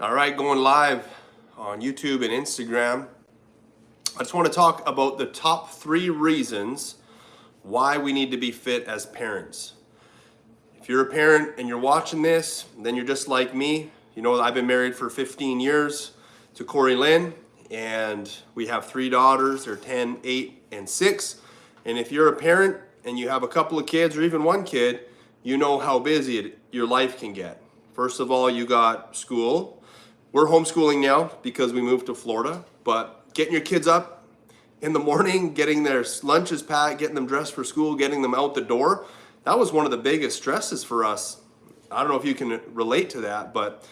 All right, going live on YouTube and Instagram. I just want to talk about the top 3 reasons why we need to be fit as parents. If you're a parent and you're watching this, then you're just like me. You know, I've been married for 15 years to Corey Lynn, and we have 3 daughters. They're 10, 8, and 6. And if you're a parent and you have a couple of kids or even one kid, you know how busy your life can get. First of all, you got school. We're homeschooling now because we moved to Florida, but getting your kids up in the morning, getting their lunches packed, getting them dressed for school, getting them out the door, that was one of the biggest stresses for us. I don't know if you can relate to that, but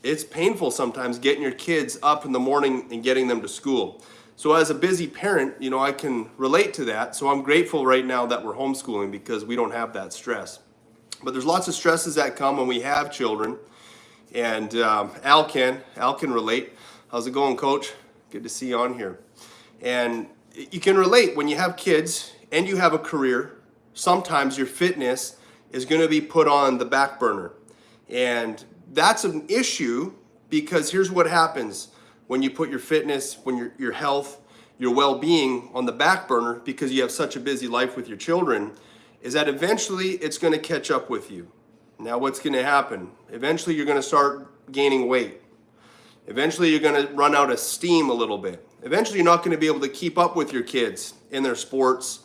it's painful sometimes getting your kids up in the morning and getting them to school. So as a busy parent, you know, I can relate to that. So I'm grateful right now that we're homeschooling because we don't have that stress. But there's lots of stresses that come when we have children. And Al can relate. How's it going, Coach? Good to see you on here. And you can relate when you have kids and you have a career. Sometimes your fitness is going to be put on the back burner. And that's an issue because here's what happens when you put your fitness, when your health, your well-being on the back burner because you have such a busy life with your children, is that eventually it's going to catch up with you. Now what's going to happen? Eventually you're going to start gaining weight. Eventually you're going to run out of steam a little bit. Eventually you're not going to be able to keep up with your kids in their sports,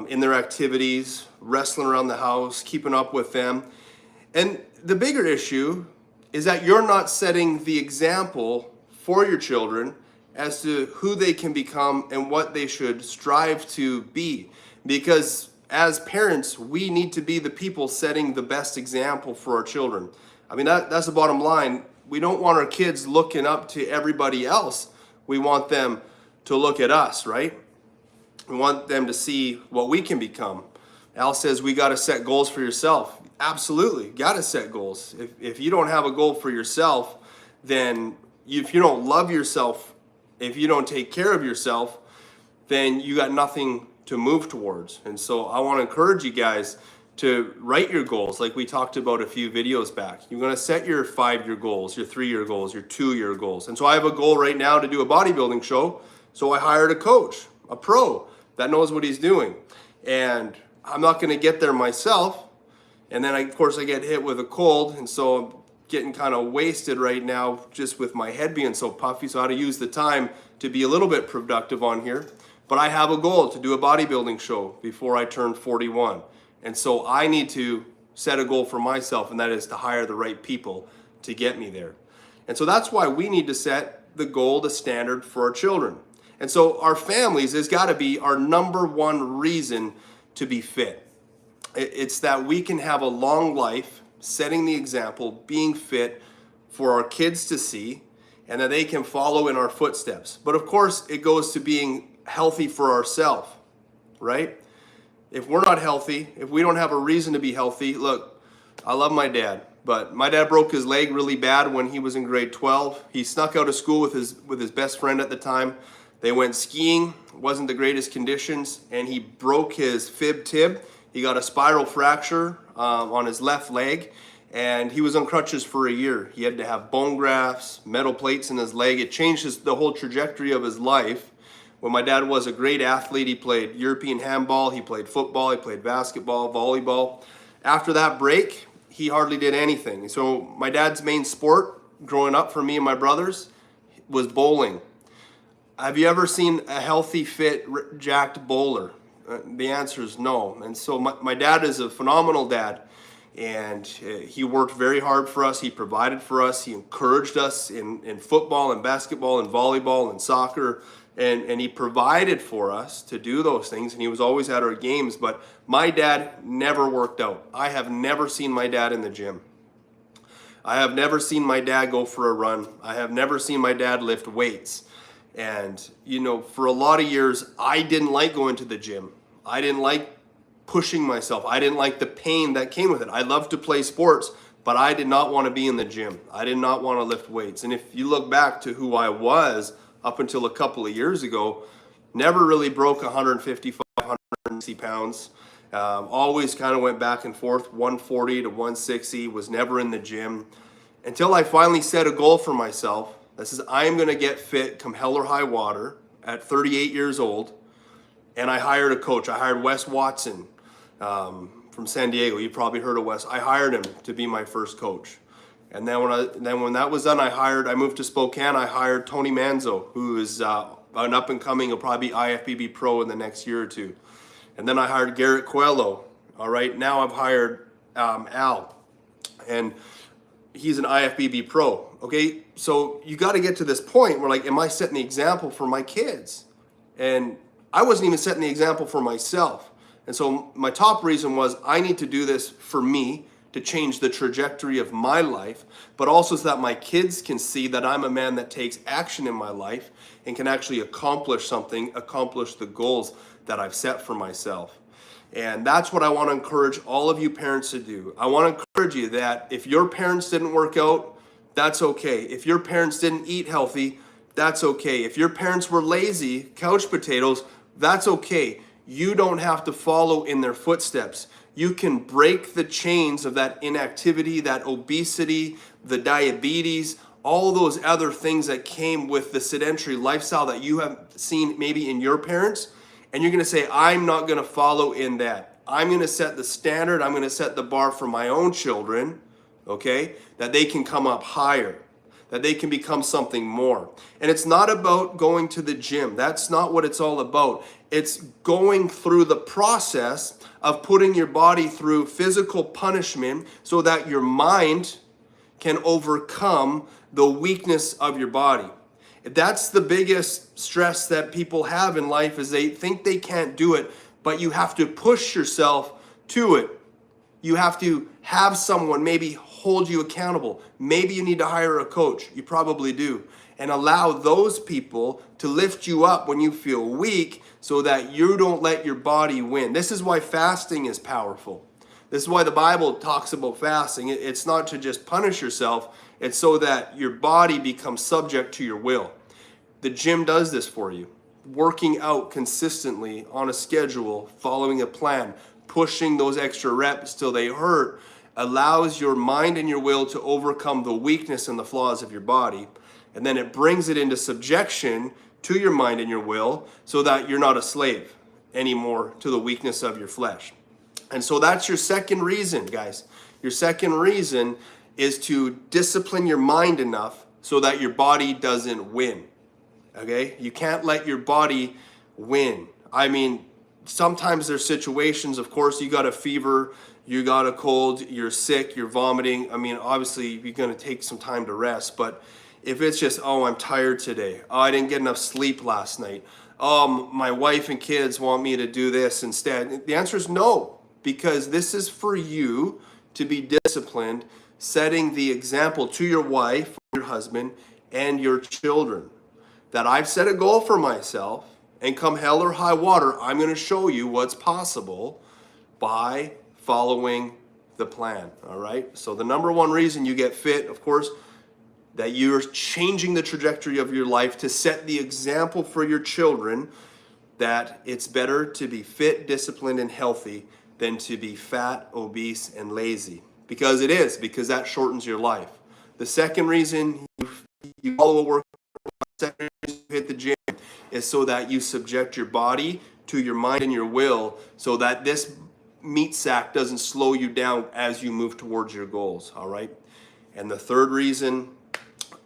in their activities, wrestling around the house, keeping up with them. And the bigger issue is that you're not setting the example for your children as to who they can become and what they should strive to be. Because as parents, we need to be the people setting the best example for our children. I mean, that's the bottom line. We don't want our kids looking up to everybody else. We want them to look at us, right? We want them to see what we can become. Al says we got to set goals for yourself. Absolutely, got to set goals. If you don't have a goal for yourself, then if you don't love yourself, if you don't take care of yourself, then you got nothing to move towards. And so I want to encourage you guys to write your goals like we talked about a few videos back. You're going to set your 5-year goals, your 3-year goals, your 2-year goals. And so I have a goal right now to do a bodybuilding show. So I hired a coach, a pro that knows what he's doing. And I'm not going to get there myself. And then of course I get hit with a cold. And so I'm getting kind of wasted right now just with my head being so puffy. So I had to use the time to be a little bit productive on here. But I have a goal to do a bodybuilding show before I turn 41. And so I need to set a goal for myself, and that is to hire the right people to get me there. And so that's why we need to set the goal, the standard for our children. And so our families has got to be our number one reason to be fit. It's that we can have a long life, setting the example, being fit for our kids to see, and that they can follow in our footsteps. But of course, it goes to being healthy for ourselves, right? If we're not healthy, if we don't have a reason to be healthy, look, I love my dad, but my dad broke his leg really bad when he was in grade 12. He snuck out of school with his best friend at the time. They went skiing, wasn't the greatest conditions, and he broke his fib tib. He got a spiral fracture on his left leg, and he was on crutches for a year. He had to have bone grafts, metal plates in his leg. It changed the whole trajectory of his life. When my dad was a great athlete, he played European handball, he played football, he played basketball, volleyball. After that break, he hardly did anything. So my dad's main sport growing up for me and my brothers was bowling. Have you ever seen a healthy, fit, jacked bowler? The answer is no. And so my dad is a phenomenal dad. And he worked very hard for us. He provided for us. He encouraged us in football and basketball and volleyball and soccer. And he provided for us to do those things. And he was always at our games. But my dad never worked out. I have never seen my dad in the gym. I have never seen my dad go for a run. I have never seen my dad lift weights. And, you know, for a lot of years, I didn't like going to the gym. I didn't like pushing myself. I didn't like the pain that came with it. I loved to play sports, but I did not want to be in the gym. I did not want to lift weights. And if you look back to who I was up until a couple of years ago, never really broke 155, 160 pounds. Always kind of went back and forth, 140 to 160, was never in the gym. until I finally set a goal for myself that says I am going to get fit come hell or high water at 38 years old. And I hired a coach. I hired Wes Watson from San Diego. You've probably heard of Wes. I hired him to be my first coach. And then when that was done, I moved to Spokane. I hired Tony Manzo, who is an up and coming, will probably be IFBB pro in the next year or two. And then I hired Garrett Coelho. All right, now I've hired Al, and he's an IFBB pro. Okay, so you got to get to this point where, like, am I setting the example for my kids? And I wasn't even setting the example for myself. And so my top reason was I need to do this for me to change the trajectory of my life, but also so that my kids can see that I'm a man that takes action in my life and can actually accomplish something, accomplish the goals that I've set for myself. And that's what I want to encourage all of you parents to do. I want to encourage you that if your parents didn't work out, that's okay. If your parents didn't eat healthy, that's okay. If your parents were lazy, couch potatoes, that's okay. You don't have to follow in their footsteps. You can break the chains of that inactivity, that obesity, the diabetes, all those other things that came with the sedentary lifestyle that you have seen maybe in your parents. And you're going to say, I'm not going to follow in that. I'm going to set the standard. I'm going to set the bar for my own children, okay, that they can come up higher, that they can become something more. And it's not about going to the gym. That's not what it's all about. It's going through the process of putting your body through physical punishment so that your mind can overcome the weakness of your body. That's the biggest stress that people have in life, is they think they can't do it, but you have to push yourself to it. You have to have someone maybe hold you accountable. Maybe you need to hire a coach. You probably do. And allow those people to lift you up when you feel weak so that you don't let your body win. This is why fasting is powerful. This is why the Bible talks about fasting. It's not to just punish yourself. It's so that your body becomes subject to your will. The gym does this for you. Working out consistently on a schedule, following a plan, pushing those extra reps till they hurt, allows your mind and your will to overcome the weakness and the flaws of your body. And then it brings it into subjection to your mind and your will so that you're not a slave anymore to the weakness of your flesh. And so that's your second reason, guys. Your second reason is to discipline your mind enough so that your body doesn't win. Okay? You can't let your body win. I mean, sometimes there's situations, of course, you got a fever, you got a cold, you're sick, you're vomiting. I mean, obviously, you're going to take some time to rest. But if it's just, oh, I'm tired today. Oh, I didn't get enough sleep last night. Oh, my wife and kids want me to do this instead. The answer is no, because this is for you to be disciplined, setting the example to your wife, your husband, and your children. That I've set a goal for myself, and come hell or high water, I'm going to show you what's possible by following the plan, all right? So the number one reason you get fit, of course, that you're changing the trajectory of your life to set the example for your children that it's better to be fit, disciplined, and healthy than to be fat, obese, and lazy. Because it is, because that shortens your life. The second reason you follow a workout, second reason you hit the gym, is so that you subject your body to your mind and your will so that this meat sack doesn't slow you down as you move towards your goals, all right? And the third reason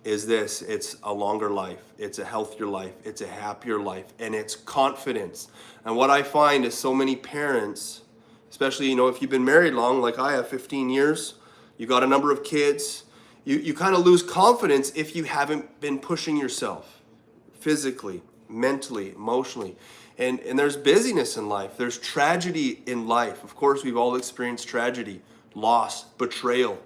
is this: it's a longer life, it's a healthier life, it's a happier life, and it's confidence. And what I find is so many parents, especially, if you've been married long, like I have, 15 years, you got a number of kids, you kind of lose confidence if you haven't been pushing yourself physically, mentally, emotionally. And there's busyness in life. There's tragedy in life. Of course, we've all experienced tragedy, loss, betrayal,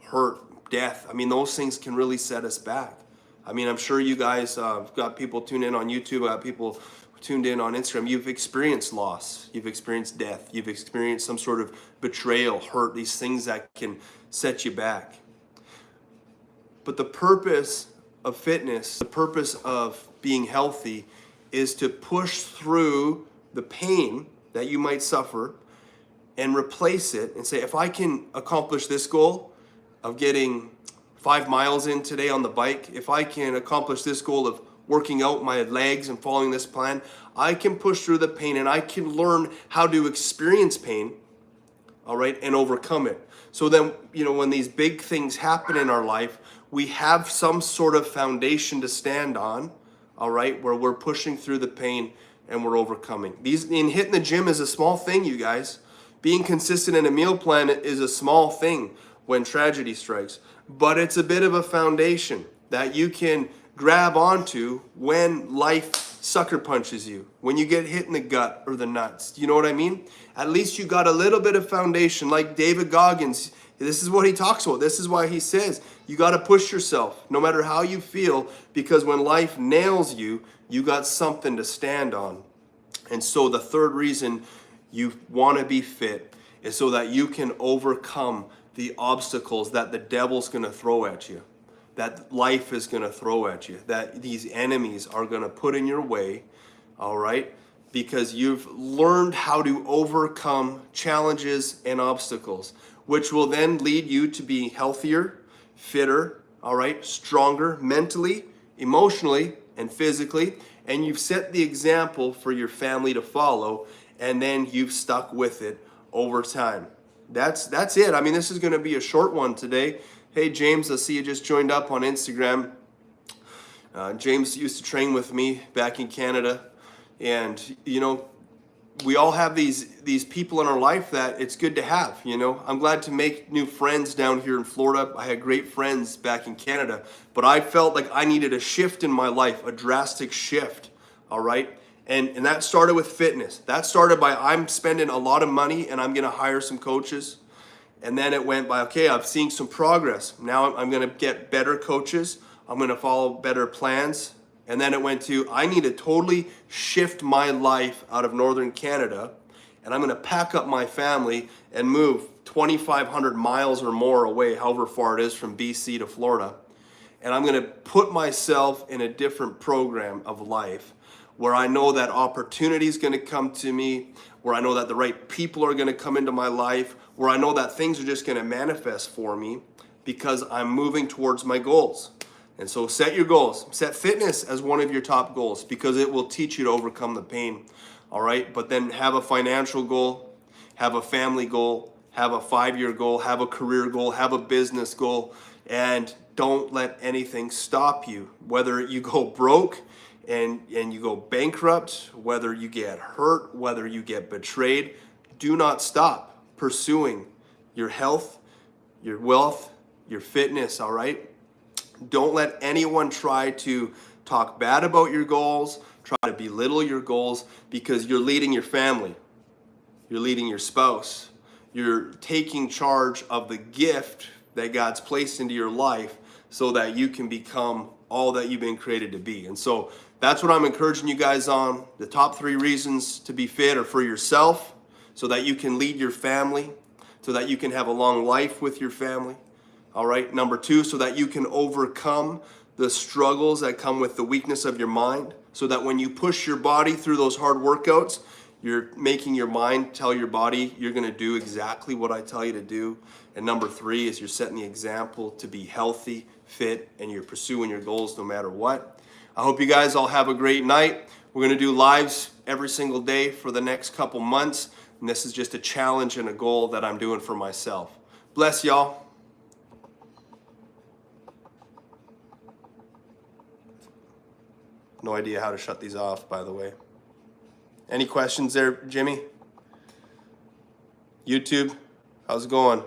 hurt, death. I mean, those things can really set us back. I mean, I'm sure you guys got people tuned in on YouTube, people tuned in on Instagram. You've experienced loss. You've experienced death. You've experienced some sort of betrayal, hurt, these things that can set you back. But the purpose of fitness, the purpose of being healthy, is to push through the pain that you might suffer and replace it and say, if I can accomplish this goal of getting 5 miles in today on the bike, if I can accomplish this goal of working out my legs and following this plan, I can push through the pain and I can learn how to experience pain, all right, and overcome it. So then, when these big things happen in our life, we have some sort of foundation to stand on, all right, where we're pushing through the pain and we're overcoming. In hitting the gym is a small thing, you guys. Being consistent in a meal plan is a small thing when tragedy strikes, but it's a bit of a foundation that you can grab onto when life sucker punches you, when you get hit in the gut or the nuts. You know what I mean? At least you got a little bit of foundation. Like David Goggins, this is what he talks about. This is why he says you got to push yourself no matter how you feel, because when life nails you, you got something to stand on. And so the third reason you want to be fit is so that you can overcome the obstacles that the devil's going to throw at you, that life is going to throw at you, that these enemies are going to put in your way, all right? Because you've learned how to overcome challenges and obstacles, which will then lead you to be healthier, fitter, all right, stronger mentally, emotionally, and physically. And you've set the example for your family to follow, and then you've stuck with it over time. That's it. I mean, this is going to be a short one today. Hey, James, I see you just joined up on Instagram. James used to train with me back in Canada. And, we all have these people in our life that it's good to have, I'm glad to make new friends down here in Florida. I had great friends back in Canada, but I felt like I needed a shift in my life, a drastic shift, all right? And that started with fitness. That started by I'm spending a lot of money and I'm going to hire some coaches. And then it went by, okay, I'm seeing some progress. Now I'm going to get better coaches. I'm going to follow better plans. And then it went to, I need to totally shift my life out of Northern Canada, and I'm going to pack up my family and move 2,500 miles or more away, however far it is from BC to Florida. And I'm going to put myself in a different program of life where I know that opportunity is going to come to me, where I know that the right people are going to come into my life, where I know that things are just going to manifest for me because I'm moving towards my goals. And so set your goals. Set fitness as one of your top goals because it will teach you to overcome the pain, all right? But then have a financial goal, have a family goal, have a 5-year goal, have a career goal, have a business goal, and don't let anything stop you. Whether you go broke and you go bankrupt, whether you get hurt, whether you get betrayed, do not stop pursuing your health, your wealth, your fitness, all right? Don't let anyone try to talk bad about your goals, try to belittle your goals, because you're leading your family. You're leading your spouse. You're taking charge of the gift that God's placed into your life so that you can become all that you've been created to be. And so that's what I'm encouraging you guys on. The top 3 reasons to be fit are for yourself, so that you can lead your family, so that you can have a long life with your family. All right, number 2, so that you can overcome the struggles that come with the weakness of your mind, so that when you push your body through those hard workouts, you're making your mind tell your body you're going to do exactly what I tell you to do. And number 3 is you're setting the example to be healthy, fit, and you're pursuing your goals no matter what. I hope you guys all have a great night. We're going to do lives every single day for the next couple months, and this is just a challenge and a goal that I'm doing for myself. Bless y'all. No idea how to shut these off, by the way. Any questions there, Jimmy? YouTube, how's it going?